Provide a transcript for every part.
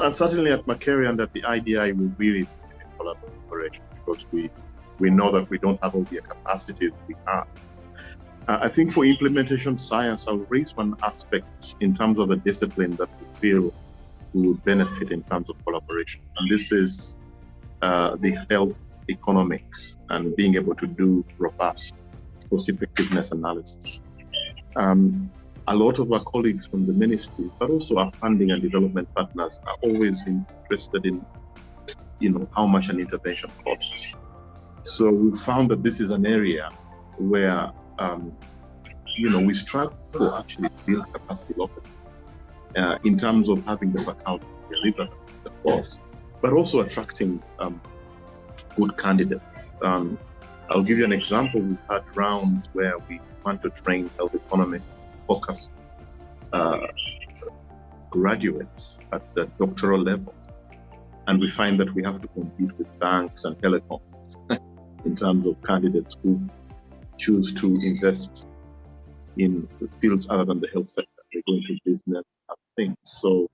And certainly at Macquarie and at the IDI, we really believe in collaboration because we know that we don't have all the capacities we have. I think for implementation science, I'll raise one aspect in terms of a discipline that we feel we would benefit in terms of collaboration. And this is the health economics and being able to do robust cost-effectiveness analysis. A lot of our colleagues from the ministries, but also our funding and development partners, are always interested in, how much an intervention costs. So we found that this is an area where, we struggle to actually build capacity locally in terms of having the faculty deliver the course, but also attracting good candidates. I'll give you an example. We've had rounds where we want to train health economic focused graduates at the doctoral level. And we find that we have to compete with banks and telecoms in terms of candidates who choose to invest in fields other than the health sector. They go into business and things. So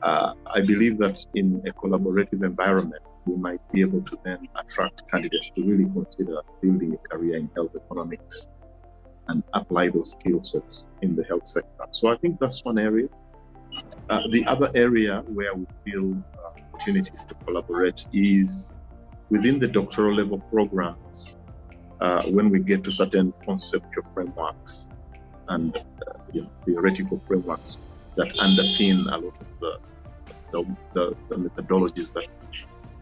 I believe that in a collaborative environment, we might be able to then attract candidates to really consider building a career in health economics and apply those skill sets in the health sector. So I think that's one area. The other area where we feel opportunities to collaborate is within the doctoral level programs, when we get to certain conceptual frameworks and theoretical frameworks that underpin a lot of the methodologies that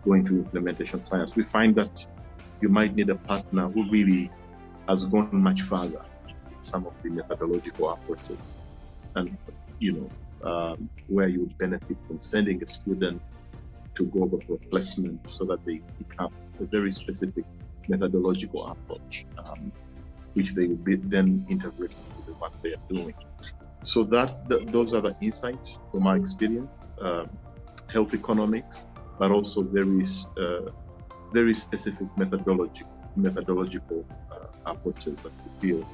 go into implementation science, we find that you might need a partner who really has gone much further in some of the methodological approaches, and where you would benefit from sending a student to go over for placement so that they pick up a very specific methodological approach, which they will be then integrated into the work they are doing. So those are the insights from my experience, health economics, but also very specific methodological approaches that we feel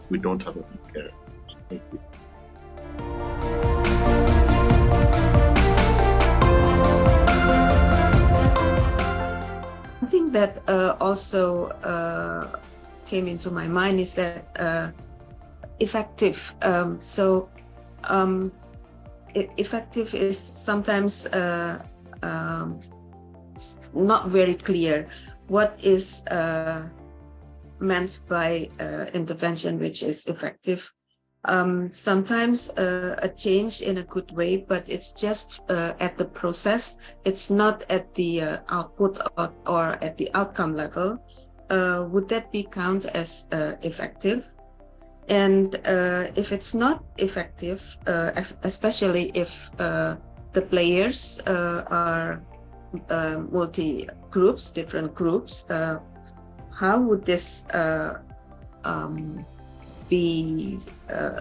we don't have at Macquarie. Thank you. One thing that also came into my mind is that effective. Effective is sometimes not very clear what is meant by intervention which is effective. Sometimes a change in a good way, but it's just at the process. It's not at the output or at the outcome level. Would that be count as effective? And if it's not effective, especially if the players are multi-groups, different groups, how would this be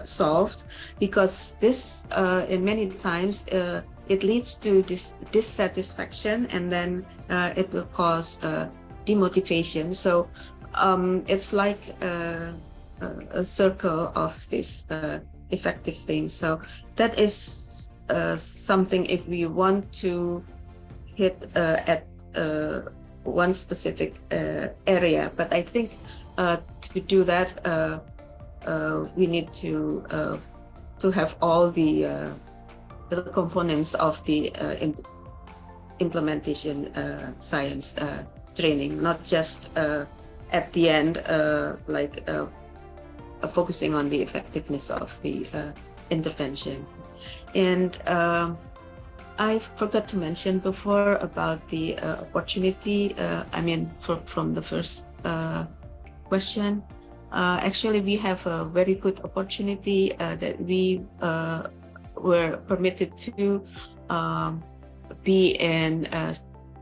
solved? Because this, in many times, it leads to dissatisfaction, and then it will cause demotivation. So it's like a circle of this effective thing. So that is something if we want to hit at one specific area. But I think to do that, we need to have all the components of the implementation science training, not just at the end, focusing on the effectiveness of the intervention. And I forgot to mention before about the opportunity. From the first question, actually we have a very good opportunity that we were permitted to be in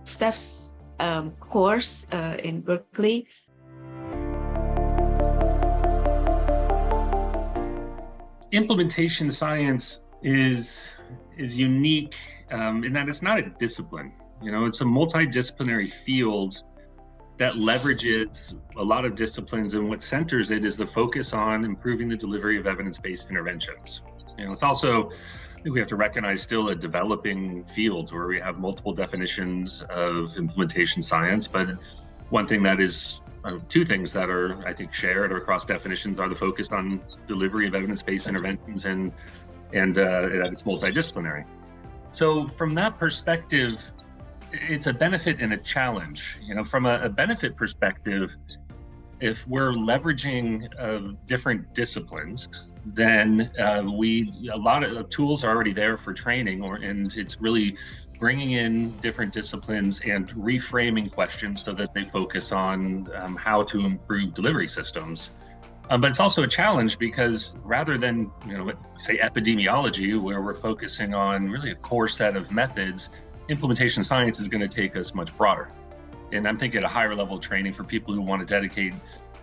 staff's course in Berkeley. Implementation science is unique in that it's not a discipline. It's a multidisciplinary field that leverages a lot of disciplines, and what centers it is the focus on improving the delivery of evidence-based interventions. It's also think we have to recognize still a developing field where we have multiple definitions of implementation science. But one thing that is, two things that are, I think, shared or cross definitions are the focus on delivery of evidence-based interventions and that it's multidisciplinary. So from that perspective, it's a benefit and a challenge. From a benefit perspective, if we're leveraging different disciplines, then a lot of tools are already there for training, and it's really bringing in different disciplines and reframing questions so that they focus on how to improve delivery systems. But it's also a challenge because rather than, say epidemiology, where we're focusing on really a core set of methods, implementation science is going to take us much broader. And I'm thinking at a higher level training for people who want to dedicate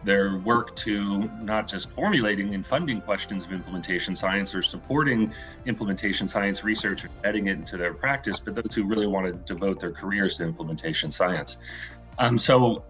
their work to not just formulating and funding questions of implementation science or supporting implementation science research and embedding it into their practice, but those who really want to devote their careers to implementation science. So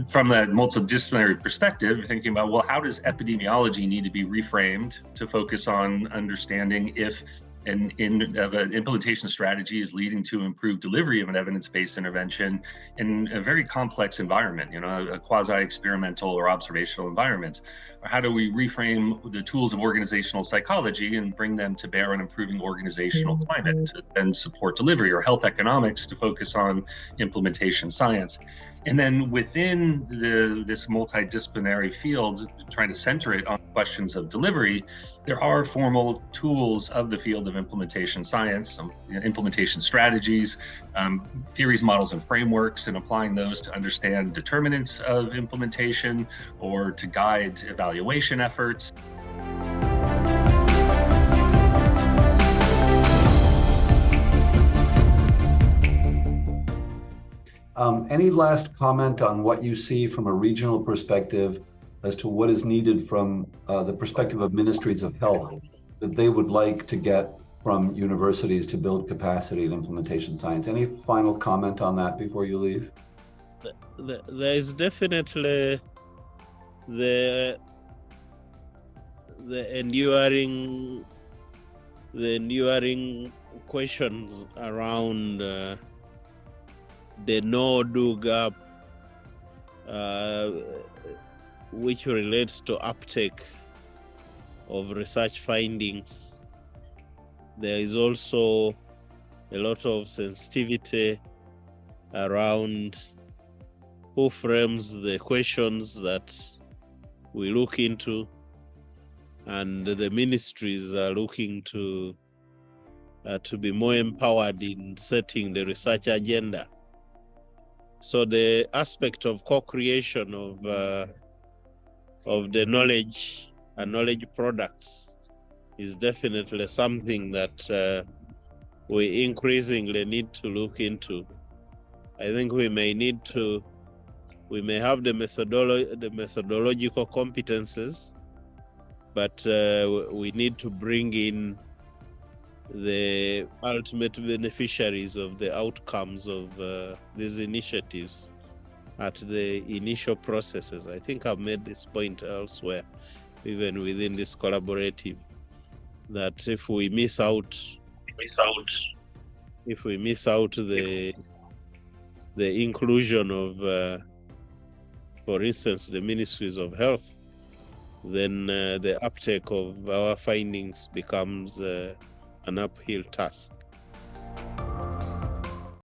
from the multidisciplinary perspective, thinking about, well, how does epidemiology need to be reframed to focus on understanding if an implementation strategy is leading to improved delivery of an evidence-based intervention in a very complex environment, a quasi-experimental or observational environment? Or how do we reframe the tools of organizational psychology and bring them to bear on improving organizational climate to then support delivery, or health economics to focus on implementation science? And then within this multidisciplinary field, trying to center it on questions of delivery, there are formal tools of the field of implementation science, implementation strategies, theories, models, and frameworks, and applying those to understand determinants of implementation or to guide evaluation efforts. Any last comment on what you see from a regional perspective as to what is needed from the perspective of ministries of health that they would like to get from universities to build capacity in implementation science? Any final comment on that before you leave? There is definitely the enduring questions around the no-do gap, which relates to uptake of research findings. There is also a lot of sensitivity around who frames the questions that we look into, and the ministries are looking to be more empowered in setting the research agenda. So the aspect of co-creation of the knowledge and knowledge products is definitely something that we increasingly need to look into. I think we may have the methodological competences, but we need to bring in the ultimate beneficiaries of the outcomes of these initiatives at the initial processes. I think I've made this point elsewhere, even within this collaborative, that if we miss out the inclusion of, for instance, the ministries of health, then the uptake of our findings becomes an uphill task.